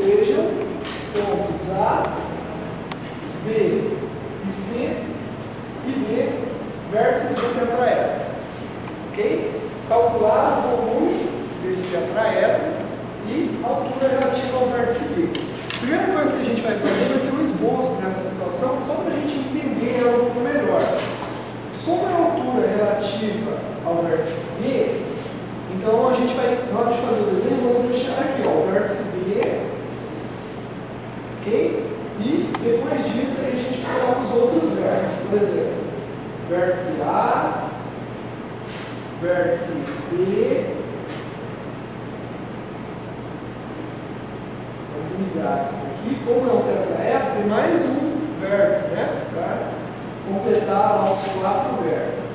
sejam os pontos A, B e C e D, vértices de um tetraedro. Ok? Calcular o volume desse tetraedro e a altura relativa ao vértice D. A primeira coisa que a gente vai fazer vai ser um esboço nessa situação, só para a gente entender ela um pouco melhor. Como é a altura relativa ao vértice D, então a gente vai, na hora de fazer o desenho, vamos deixar aqui, ó, o vértice D, ok? E depois disso aí a gente coloca os outros vértices, por exemplo, vértice A, vértice B, vamos ligar isso aqui, como é um tetraedro, tem mais um vértice, né? Para completar lá os 4 vértices.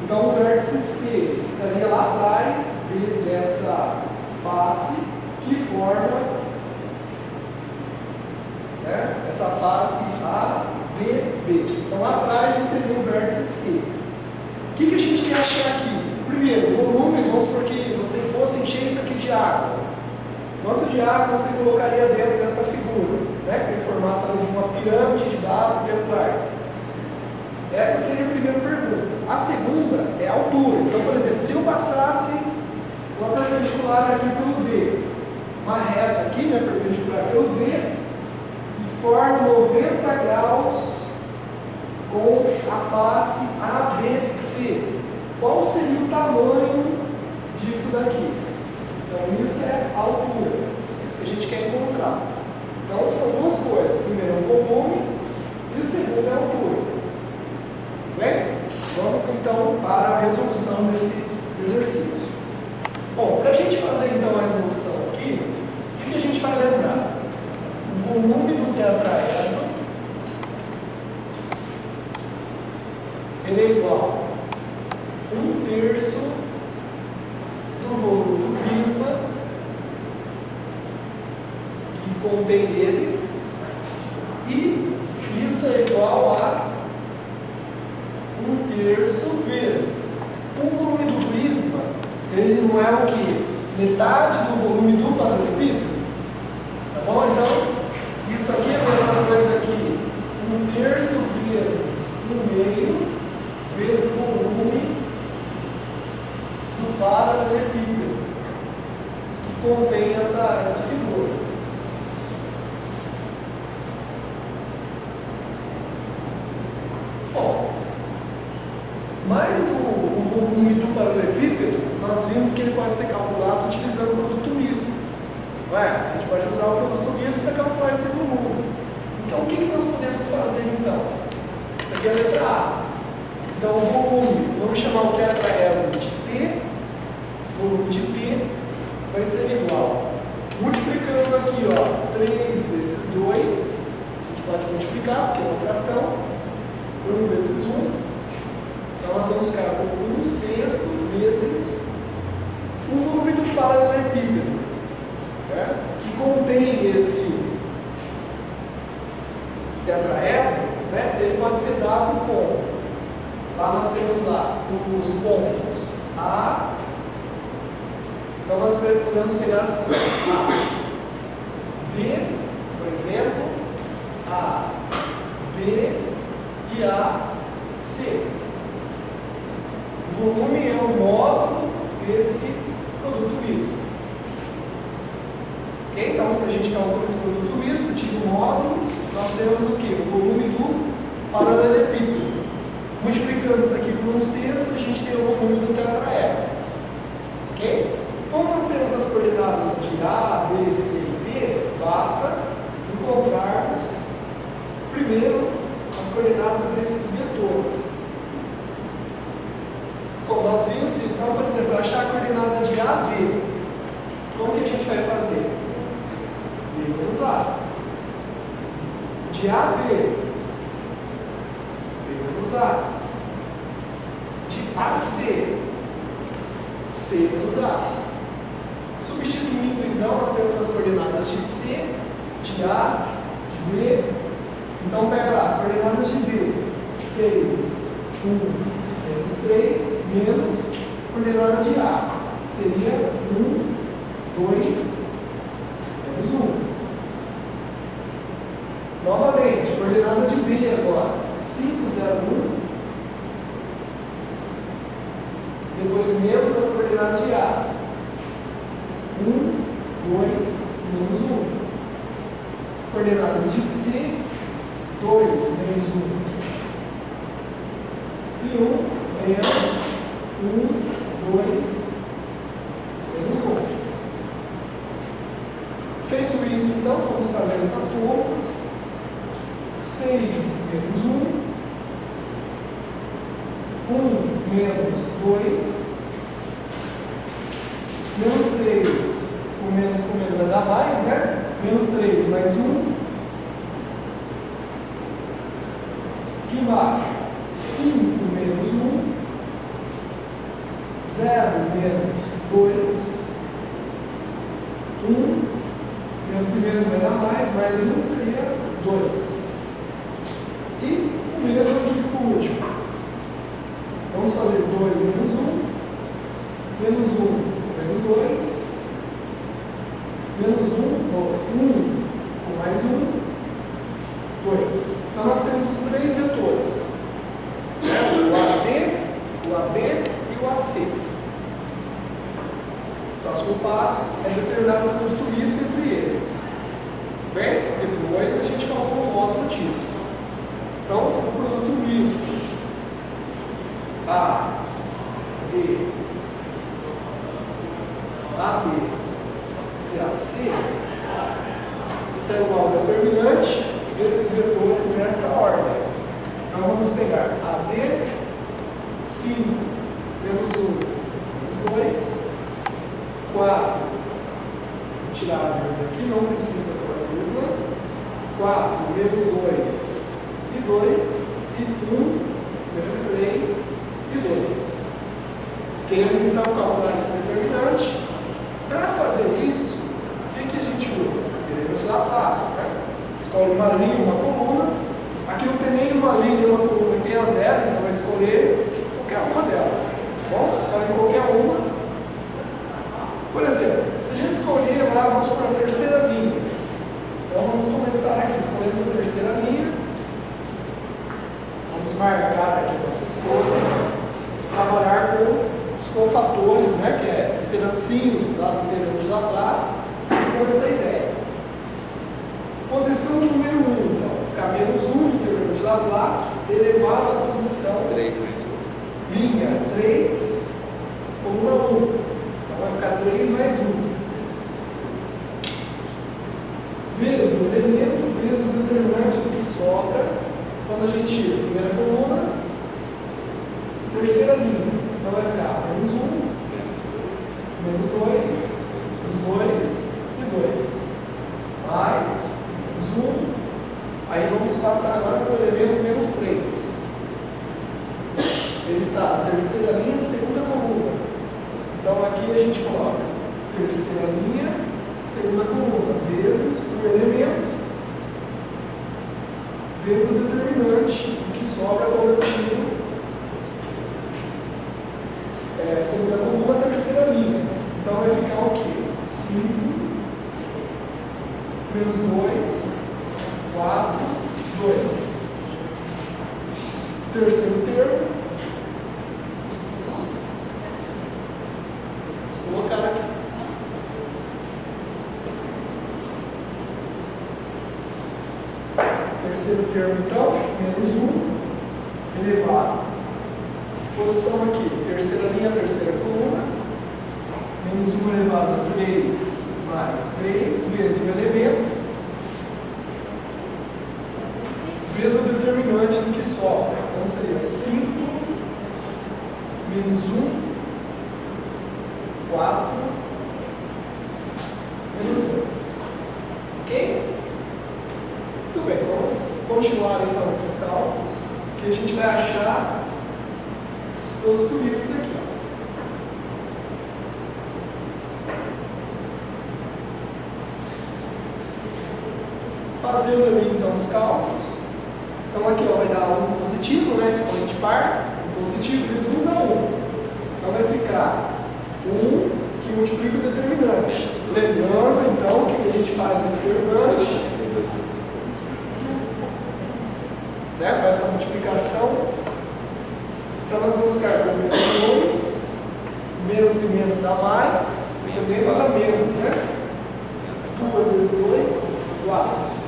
Então o vértice C ficaria lá atrás dessa face que forma, né, essa face ABD. Então lá atrás a gente teria o vértice C. O que a gente quer achar aqui? Primeiro, o volume, vamos supor que você fosse encher isso aqui de água. Quanto de água você colocaria dentro dessa figura? Né, que tem formato de uma pirâmide de base triangular. Essa seria a primeira pergunta. A segunda é a altura. Então, por exemplo, se eu passasse uma perpendicular aqui pelo D, uma reta aqui, né, perpendicular pelo D, e forma 90 graus com a face ABC, qual seria o tamanho disso daqui? Então, isso é a altura. É isso que a gente quer encontrar. Então, são duas coisas. O primeiro é o volume e o segundo é a altura. Bem, vamos então para a resolução desse exercício. Bom, para a gente fazer então a resolução aqui, o que a gente vai lembrar? O volume do tetraedro ele é igual a 1/3 do volume do prisma que contém ele, e isso é igual a 1/3 vezes. O volume do prisma, ele não é o que? Metade do volume do paralelepípedo? Tá bom? Então, isso aqui é a mesma coisa que 1/3 vezes 1/2 vezes o volume do paralelepípedo que contém essa figura. Mas o volume do paralelepípedo, nós vimos que ele pode ser calculado utilizando o produto misto. Não é? A gente pode usar o produto misto para calcular esse volume. Então, o que nós podemos fazer então? Isso aqui é a letra A. Então, o volume, vamos chamar o tetraedro de T, o volume de T vai ser igual, multiplicando aqui, ó, 3 vezes 2, a gente pode multiplicar, porque é uma fração, 1 vezes 1, então nós vamos ficar com 1/6 vezes o volume do paralelepípedo, né, que contém esse tetraedro, né, ele pode ser dado com, lá nós temos lá os pontos A, então nós podemos pegar assim, A, D, por exemplo, A, B e A, C. O volume é o módulo desse produto misto. Okay? Então, se a gente calcula esse produto misto, tira o módulo, nós temos o que? O volume do paralelepípedo. Multiplicando isso aqui por 1/6, a gente tem o volume do tetraedro. Ok? Como nós temos as coordenadas de A, B, C e D, basta encontrarmos primeiro as coordenadas desses vetores. Como nós vimos, então, por exemplo, achar a coordenada de AD, como que a gente vai fazer? D menos A. De AB, B menos A. De AC, C menos A. Substituindo, então, nós temos as coordenadas de C, de A, de B. Então, pega lá as coordenadas de B, 6, 1, menos 3, menos coordenada de A, seria 1, 2, menos 1. 2, menos 1. Coordenadas de C, 2, menos 1. E 1, menos 1, 2, menos 1. Feito isso, então, vamos fazer essas contas. 6 menos 1. 1 menos 2. Menos 3. O menos com menos vai dar mais, né? Menos 3 mais 1. Aqui embaixo, 5 menos 1. 0 menos 2. 1. Menos e menos vai dar mais 1 seria 2. E o mesmo aqui para o último. Vamos fazer 2 menos 1. Menos 1 menos 2. Menos 1, 1 com mais 1, 2. Então nós temos os três vetores, né? O AD, o AB e o AC. O próximo passo é determinar o produto misto entre eles. Bem, depois a gente calcula o módulo disso. Então, o produto misto AD, AB e AC será igual ao determinante desses vetores nesta ordem. Então vamos pegar AD, 5 menos 1 menos 2, 4, vou tirar a vírgula aqui, não precisa pôr a vírgula, 4 menos 2 e 2, e 1 menos 3 e 2. Queremos então calcular esse determinante. Para fazer isso, o que a gente usa? Queremos Laplace, né? Escolhe uma linha, uma coluna. Aqui não tem nenhuma linha, uma coluna que tenha zero, então vai escolher qualquer uma delas. Bom, escolhe qualquer uma. Por exemplo, se a gente escolher lá, vamos para a terceira linha. Então vamos começar aqui, escolhemos a terceira linha. Vamos marcar aqui a nossa escolha. Vamos trabalhar com os cofatores, né, que é os pedacinhos lá do teorema de Laplace, pensando nessa ideia. Posição número 1, então, vai ficar menos 1 do teorema de Laplace, elevado à posição 3 linha 3, coluna 1. Então vai ficar 3 mais 1. Vezes o elemento, vezes o determinante do que sobra, quando a gente tira a primeira coluna, terceira linha. Então vai ficar menos 1, menos 2, menos 2 e 2. Mais, menos 1. Aí vamos passar agora para o elemento menos 3. Ele está na terceira linha, segunda coluna. Então aqui a gente coloca terceira linha, segunda coluna, vezes o elemento, vezes o determinante, o que sobra quando eu tiro segunda coluna, terceira linha. Então vai ficar o quê? 5 menos 2, 4, 2. Terceiro termo. Vamos colocar aqui. Terceiro termo, então, menos 1 elevado. Posição aqui, terceira linha, terceira coluna, menos 1 elevado a 3 mais 3, vezes o elemento, vezes o determinante do que sobra. Então seria 5 menos 1, 4, menos 2. Ok? Muito bem, vamos continuar então esses cálculos, que a gente vai achar esse produto misto aqui. Fazendo ali então os cálculos. Então aqui vai dar 1 positivo, né? Expoente par, 1 positivo vezes 1 dá 1. Então vai ficar 1 que multiplica o determinante. Lembrando então o que a gente faz no determinante, né? Faz essa multiplicação. Então nós vamos ficar com menos 2, menos e menos dá mais, menos dá menos, né? 4.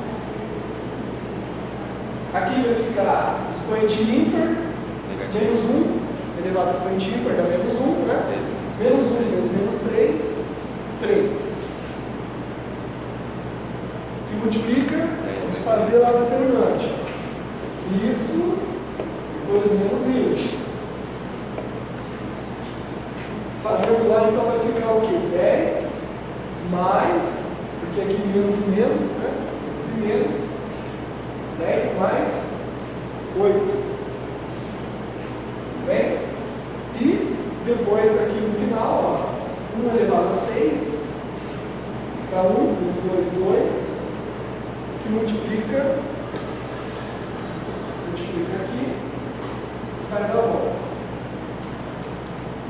Aqui vai ficar expoente ímpar, menos 1, elevado a expoente ímpar dá menos 1, né? Menos 1 vezes menos 3, 3. Que multiplica, vamos fazer lá o determinante. Isso, depois menos isso. Fazendo lá, então, vai ficar o quê? 10 mais, porque aqui menos e menos, né? Menos e menos. 10 mais 8. Tudo bem? E depois aqui no final, ó, 1 elevado a 6, fica 1 vezes 2, 2, que multiplica aqui, faz a volta.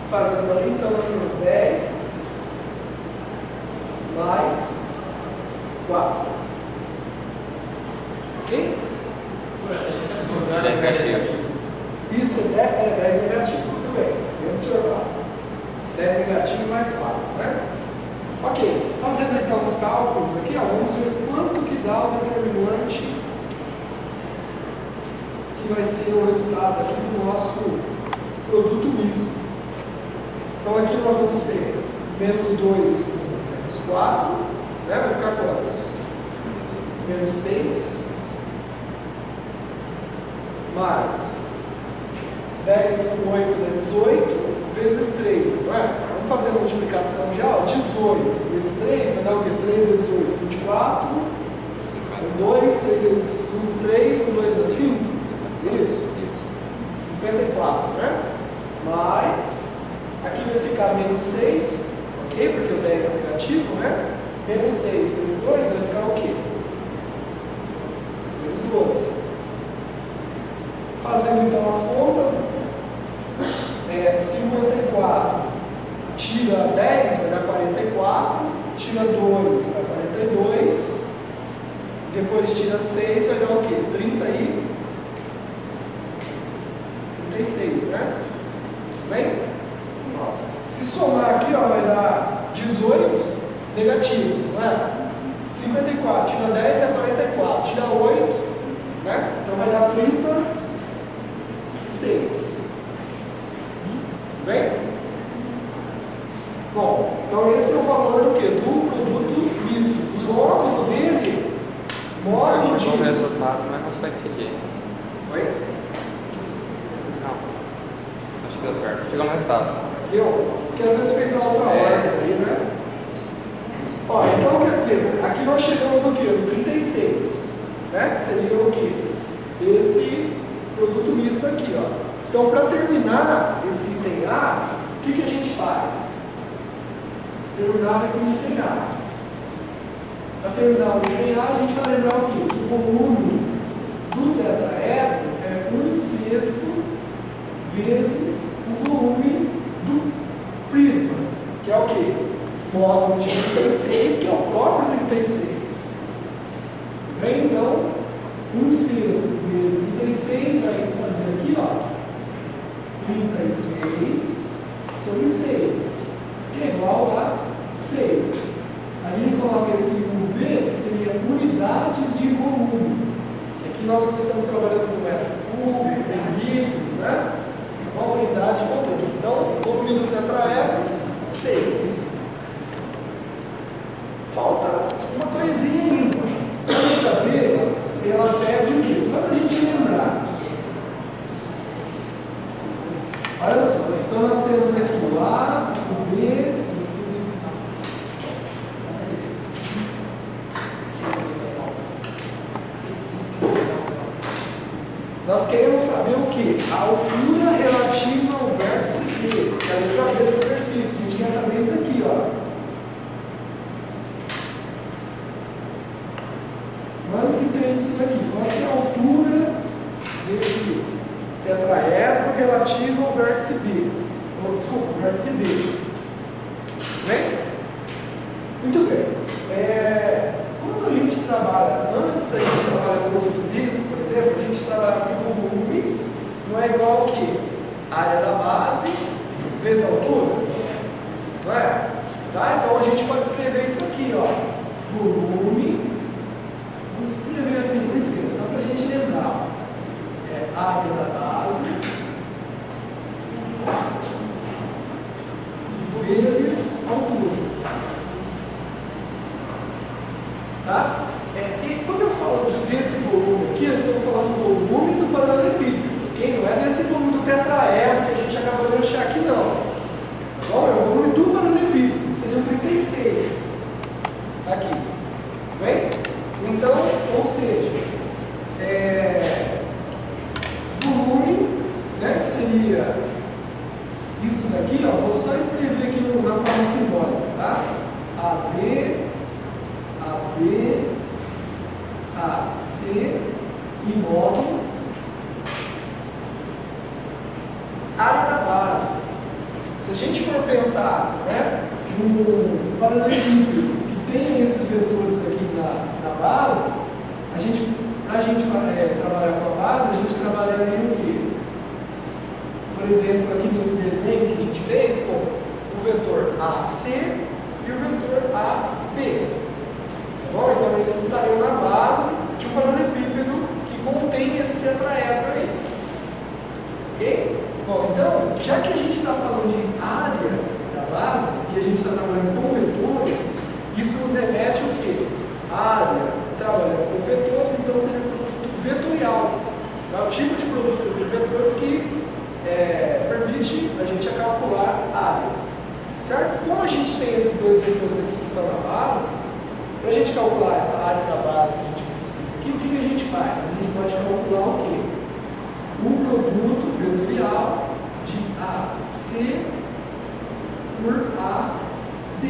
Fazendo ali, então, nós temos 10 mais 4. Ok? 10 negativo. Isso é 10 negativo. Muito bem, bem observado. 10 negativo mais 4, né? Ok, fazendo então os cálculos aqui, ó, vamos ver quanto que dá o determinante que vai ser o resultado aqui do nosso produto misto. Então aqui nós vamos ter menos 2 com menos 4, né? Vai ficar quantos? Menos 6, mais 10 com 8 dá 18, vezes 3, não é? Vamos fazer a multiplicação já, ó, 18 vezes 3 vai dar o quê? 3 vezes 8, 24, com 2, 3 vezes 1, 3, com 2 dá 5, isso? 54, né? Mais, aqui vai ficar menos 6, ok? Porque o 10 é negativo, né? Menos 6 vezes 2 vai ficar o quê? Menos 12. Fazendo então as contas, 54 tira 10 vai dar 44, tira 2 dá 42, depois tira 6 vai dar o quê? 36, né? Bem? Ó, se somar aqui, ó, vai dar 18 negativos, não é? 54 tira 10 dá 44, tira 8, né? Então vai dar 36. Tudo bem? Bom, então esse é o valor do quê? Do produto misto. O módulo dele, módulo de... O resultado não é consegue seguir. Oi? Não. Acho que deu certo. Chegou no resultado. Deu? Porque às vezes fez na outra hora ali, né? Ó, então quer dizer, aqui nós chegamos no quê? No 36, né? Que seria o quê? Esse produto misto aqui, ó. Então, para terminar esse item A, o que a gente faz? Terminar aqui no item A. Para terminar o item A, a gente vai lembrar o quê? O volume do tetraedro é 1/6 vezes o volume do prisma, que é o quê? Módulo de 36, que é o próprio 36. Bem, então, 1/6 vezes 36 vai fazer aqui, ó, 36 sobre 6, que é igual a 6. A gente coloca esse UV, que seria unidades de volume. Aqui nós estamos trabalhando com metro cúbico, em litros, né? Uma unidade de volume. Então, o volume do tetraedro, 6. Falta uma coisinha ainda. A letra B, ela pede o quê? Só para a gente lembrar. Olha só, então nós temos aqui o A, o B, nós queremos saber o que? A altura relativa ao vértice B, que é a letra B do exercício. A gente quer saber isso aqui, ó. Quanto que tem isso daqui? Qual é a altura desse tetraedro relativo ao vértice B? Desculpa, o vértice B. Bem? Muito bem. Quando a gente trabalha, antes da gente trabalhar com o produto misto, por exemplo, a gente trabalhava com o volume, não é igual ao que? Área da base vezes a altura. Não é? Tá? Então a gente pode escrever isso aqui, ó. Volume Vamos escrever assim por extenso, só para a gente lembrar. É área da base vezes altura. Tá? E quando eu falo desse volume aqui, eu estou falando do volume do paralelepípedo, ok? Não é desse volume do tetraedro que a gente acabou de achar aqui, não. Tá bom? É o volume do paralelepípedo, que seriam 36. Aqui. Tá bem? Então, ou seja, volume, né, que seria isso daqui, ó, vou só escrever aqui na forma simbólica, tá? AB, AC e módulo área da base. Se a gente for pensar, né, no paralelepípedo que tem esses vetores aqui na base, para a gente trabalhar com a base, a gente trabalharia no quê? Por exemplo, aqui nesse desenho que a gente fez com o vetor AC e o vetor AB. Bom, então eles estariam na base de um paralelepípedo que contém esse tetraedro aí. Ok? Bom, então, já que a gente está falando de área da base e a gente está trabalhando com vetores, isso nos remete ao quê? Área trabalhando com vetores, então seria um produto vetorial. É o tipo de produto de vetores que permite a gente calcular áreas. Certo? Como a gente tem esses dois vetores aqui que estão na base, para a gente calcular essa área da base que a gente precisa aqui, o que a gente faz? A gente pode calcular o quê? O produto vetorial de AC por AB.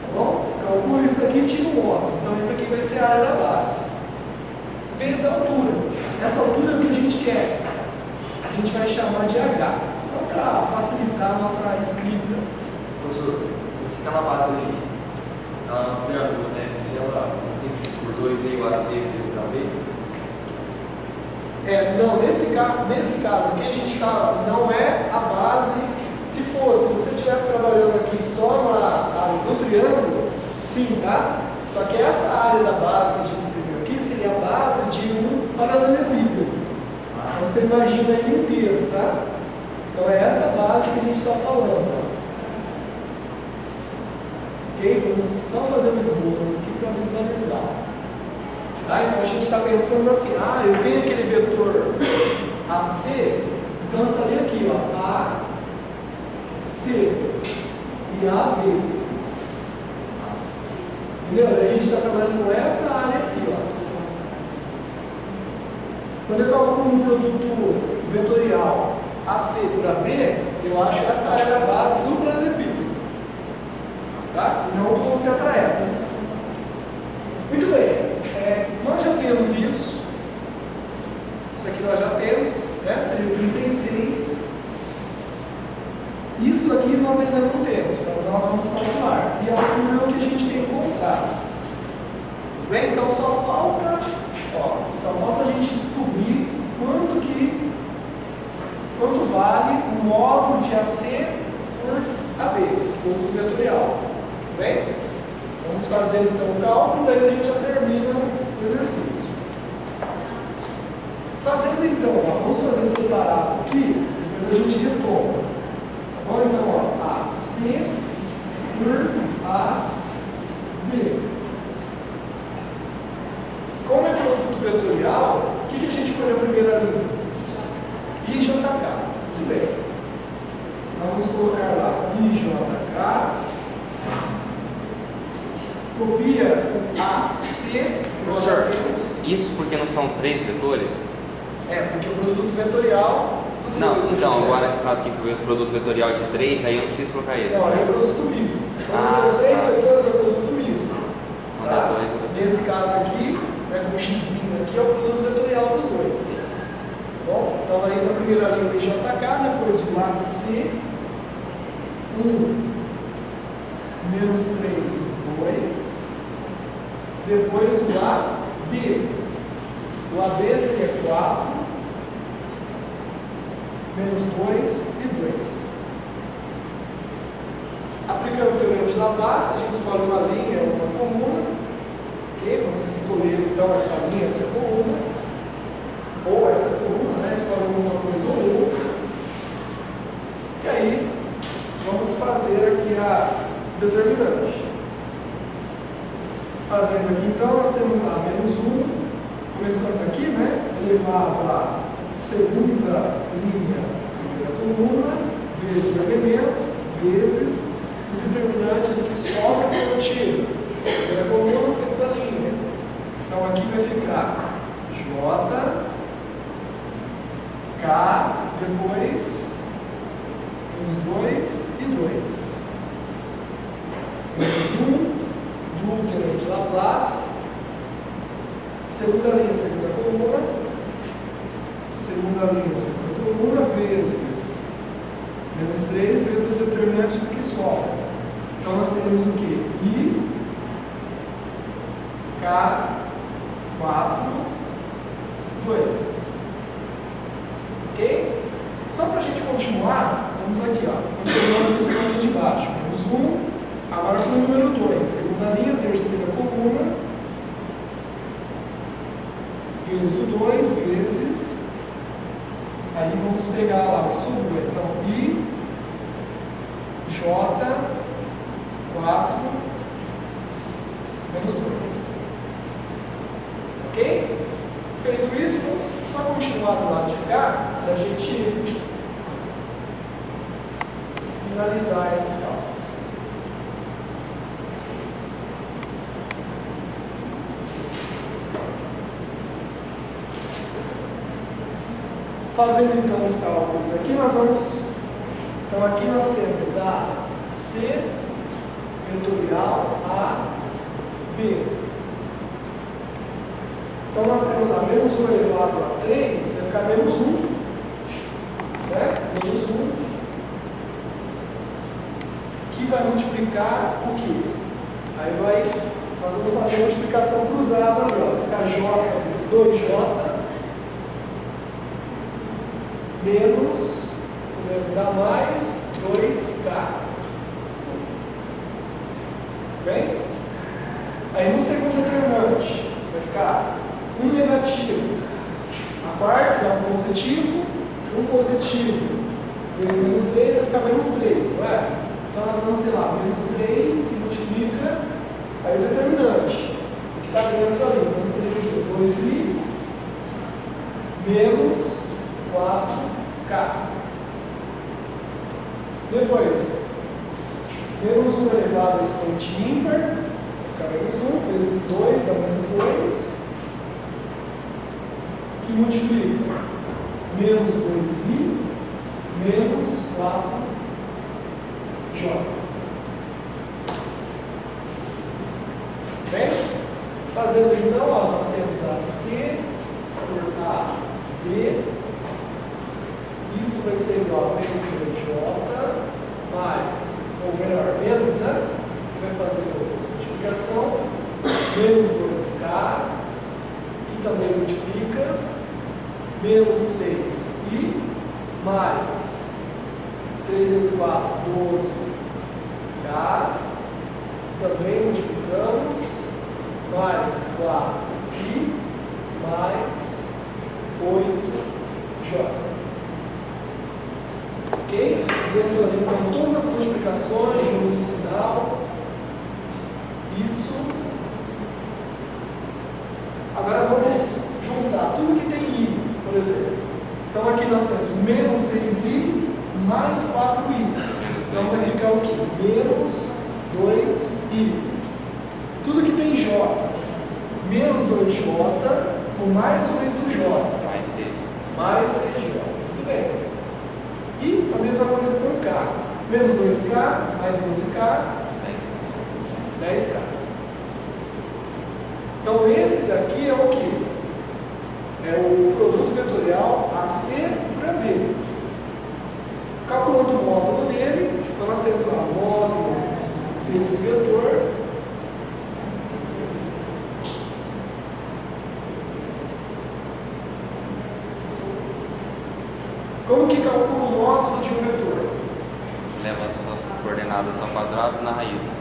Tá bom? Calculo isso aqui e tiro um O. Então isso aqui vai ser a área da base. Vezes a altura. Essa altura é o que a gente quer. A gente vai chamar de H. Só para facilitar a nossa escrita. Professor, aquela base ali, ela é um triângulo, né? Se ela tem por 2 aí o AC vezes AB? Não, nesse caso aqui a gente está, não é a base. Se você estivesse trabalhando aqui só na área do triângulo, sim, tá? Só que essa área da base que a gente escreveu aqui seria a base de um paralelepípedo. Então você imagina ele inteiro, tá? Então é essa base que a gente está falando. Tá? Ok? Vamos só fazer um esboço aqui para visualizar. Tá? Então a gente está pensando assim, eu tenho aquele vetor AC, então eu estaria aqui, ó, AC e AB. Entendeu? Daí a gente está trabalhando com essa área aqui, ó. Quando eu calculo um produto vetorial AC por AB, eu acho essa área da base do paralelepípedo, tá? Não do tetraedro. Muito bem. Nós já temos isso. Isso aqui nós já temos, né? Seria 36. Isso aqui nós ainda não temos, mas nós vamos calcular. E a altura é o que a gente quer encontrar. Tudo bem? Então só falta a gente descobrir quanto vale o módulo de AC por AB, produto vetorial. Tudo bem? Vamos fazer então o cálculo, daí a gente já termina o exercício. Fazendo então, vamos fazer separado aqui, depois a gente retoma. Tá bom? Então, AC por AB. Como é produto vetorial, o que a gente põe na primeira linha? IJK. Muito bem. Então, vamos colocar lá IJK. Copia o AC. Professor, isso porque não são 3 vetores? Porque o produto vetorial dos Não, dois então, aqui, né? agora nesse caso aqui, o produto vetorial de 3, aí eu não preciso colocar esse. Não, aí é produto misto. Então, os 3 vetores é produto misto. Não Tá? dá 2, eu dou. Nesse caso aqui, com o x aqui, é o produto vetorial dos dois. Tá bom? Então, aí na primeira linha o IJK, depois o AC, 1 menos 3, 2. Depois o AB. O AB seria 4, menos 2 e 2. Aplicando o teorema de Laplace, a gente escolhe uma linha, uma comuna, Ok? Vamos escolher então essa linha, essa coluna, ou essa coluna, né? Escolhe uma coisa ou outra. E aí, vamos fazer aqui a determinante. Fazendo aqui então, nós temos lá menos 1, começando aqui, né? Elevado à segunda linha, primeira coluna, vezes o elemento, vezes o determinante do que sobra que eu tiro. Primeira coluna, segunda linha. Então aqui vai ficar J, K, depois os 2 e 2. Menos 1 do termo de Laplace. Segunda linha, segunda coluna. Segunda linha, segunda coluna, vezes menos 3 vezes o determinante do que sobra. Então nós teremos o que? I, K, 4, 2. Ok? Só para a gente continuar, vamos aqui, ó. Continuando a lição aqui de baixo. Menos 1, agora com o número 2. Segunda linha, terceira coluna, vezes o 2, vezes. Aí vamos pegar lá o que sobrou. Então, I, J, 4, menos 2. Ok? Feito isso, vamos só continuar do lado de cá, para a gente finalizar esses cálculos. Fazendo então os cálculos aqui, nós vamos. Então aqui nós temos a C vetorial a B. Então nós temos a menos 1 elevado a 3, vai ficar menos 1, né? Menos 1, que vai multiplicar o quê? Aí nós vamos fazer a multiplicação cruzada ali, ó. Vai ficar J, 2J, menos dá mais 2K. Tudo bem? Aí no segundo determinante vai ficar 1 negativo. A parte dá um positivo, vezes menos 3 vai ficar menos 3, não é? Então nós vamos ter lá menos 3 que multiplica aí o determinante, que está dentro ali. Então seria aqui 2i menos 4K. Depois, menos 1 elevado a expoente ímpar, vai ficar menos 1, vezes 2 dá menos 2, que multiplica menos 2i menos 4j. Bem? Fazendo então, ó, nós temos a C por a B. Isso vai ser igual a menos 2j mais, ou melhor, menos, né? Que vai fazer a multiplicação, menos 2k, que também multiplica, menos 6i, mais 3 vezes 4, 12k, que também multiplicamos, mais 4i, mais 8j. Ok? Fizemos ali então todas as multiplicações, jogo de sinal. Isso. Agora vamos juntar tudo que tem i, por exemplo. Então aqui nós temos o menos 6i mais 4i. Então vai ficar o quê? Menos 2i. Tudo que tem j, menos 2j com mais 8j. Mais 6j. Muito bem. E a mesma coisa com K. Menos 2K, mais 12K, 10K. Então esse daqui é o que? É o produto vetorial AC para B. Calculando o módulo dele, então nós temos lá o módulo desse vetor. Como que calcula o módulo de um vetor? Leva as suas coordenadas ao quadrado na raiz, né?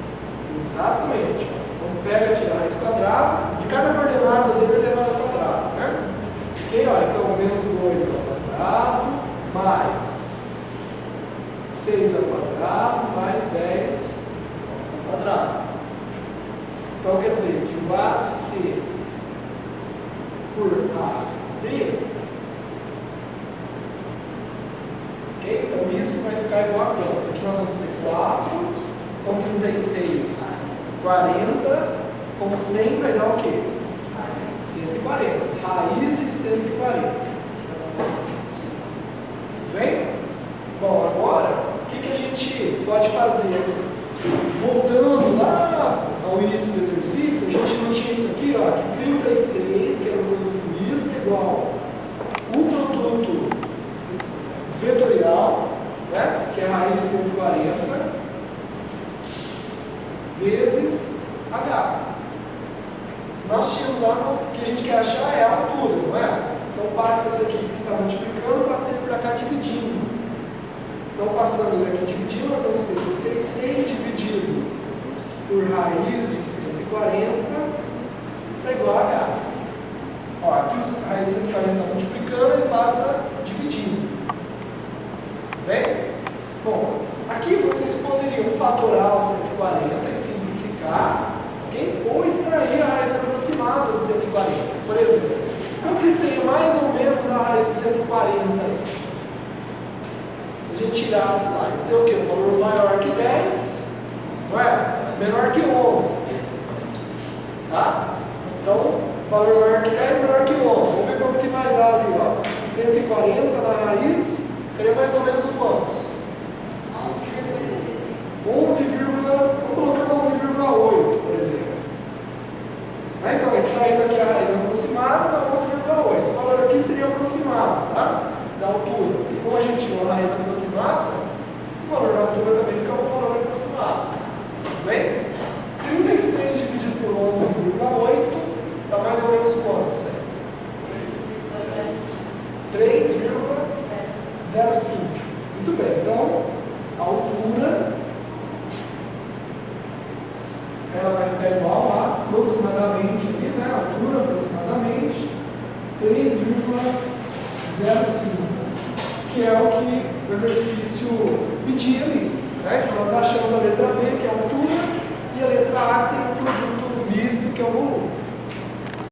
Exatamente. Então pega, tira a raiz quadrada, de cada coordenada dele é elevado ao quadrado, né? Ok? Ó, então menos 2 ao quadrado, mais 6 ao quadrado, mais 10 ao quadrado. Então quer dizer que o AC por AB, ok? Então isso vai ficar igual a quantos? Aqui nós vamos ter 4 com 36, 40, com 100 vai dar o quê? 140. Raiz de 140. Tudo bem? Bom, agora, o que a gente pode fazer? Voltando lá ao início do exercício, a gente não tinha isso aqui, ó, que 36, que era o produto misto, igual o produto vetorial, né, que é a raiz de 140, vezes H. Se nós tínhamos lá, o que a gente quer achar é a altura, não é? Então passa esse aqui que está multiplicando, passa ele por cá dividindo. Então passando ele aqui dividindo, nós vamos ter 36 dividido por raiz de 140, isso é igual a H. Ó, aqui a raiz de 140 está multiplicando, ele passa dividindo. Bem? Bom, aqui vocês poderiam fatorar o 140 e simplificar, ok? Ou extrair a raiz aproximada de 140. Por exemplo, quanto que seria mais ou menos a raiz de 140 aí? Se a gente tirasse lá, isso é o quê? Um valor maior que 10, não é? Menor que 11. Tá? Então, valor maior que 10, menor que 11. Vamos ver quanto que vai dar ali, ó. 140 na raiz, seria mais ou menos quantos? 11, vou colocar 11,8, por exemplo. Né? Então, extraindo aqui a raiz aproximada, dá 11,8. Esse valor aqui seria aproximado, tá? Da altura. E como a gente tirou a raiz aproximada, o valor da altura também fica um valor aproximado. Tudo bem? 36 dividido por 11,8 dá mais ou menos quanto? 3,05. Muito bem. Então, a altura ela vai ficar igual a aproximadamente ali, né? A altura aproximadamente 3,05, que é o que o exercício pedia ali, né? Então nós achamos a letra B, que é a altura, e a letra A, que seria o produto misto, que é o volume.